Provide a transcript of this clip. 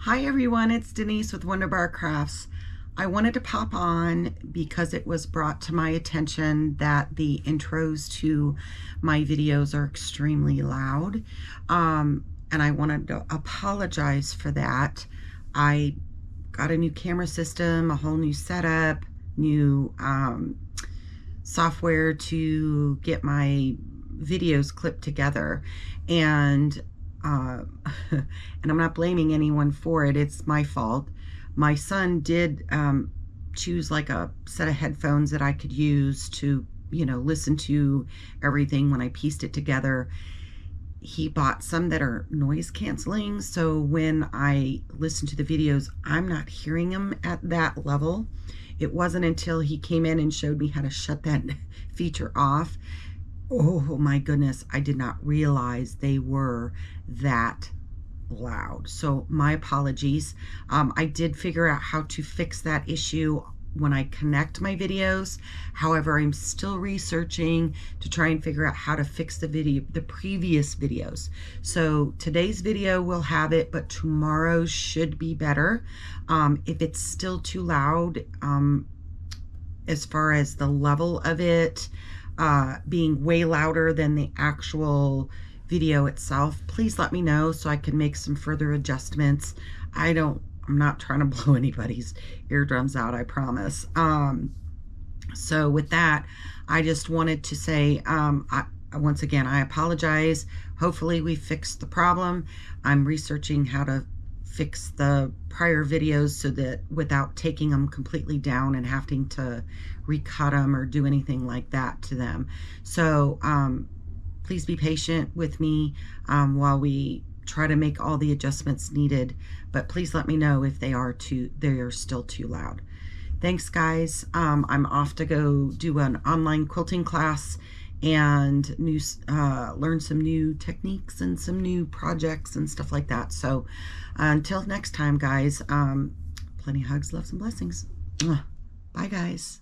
Hi everyone, it's Denise with Wondubar Crafts. I wanted to pop on because it was brought to my attention that the intros to my videos are extremely loud. And I wanted to apologize for that. I got a new camera system, a whole new setup, new software to get my videos clipped together. And uh, and I'm not blaming anyone for it. It's my fault. My son did choose like a set of headphones that I could use to, listen to everything when I pieced it together. He bought some that are noise canceling, so when I listen to the videos, I'm not hearing them at that level. It wasn't until he came in and showed me how to shut that feature off. Oh my goodness, I did not realize they were that loud. So my apologies. I did figure out how to fix that issue when I connect my videos. However, I'm still researching to try and figure out how to fix the previous videos. So today's video will have it, but tomorrow's should be better. If it's still too loud, as far as the level of it, being way louder than the actual video itself, please let me know so I can make some further adjustments. I'm not trying to blow anybody's eardrums out, I promise. So with that, I just wanted to say, once again, I apologize. Hopefully we fixed the problem. I'm researching how to fix the prior videos so that without taking them completely down and having to recut them or do anything like that to them. So please be patient with me while we try to make all the adjustments needed, but please let me know if they are still too loud. Thanks guys. I'm off to go do an online quilting class and learn some new techniques and some new projects and stuff like that. So until next time guys, plenty of hugs, loves, and blessings. Bye guys.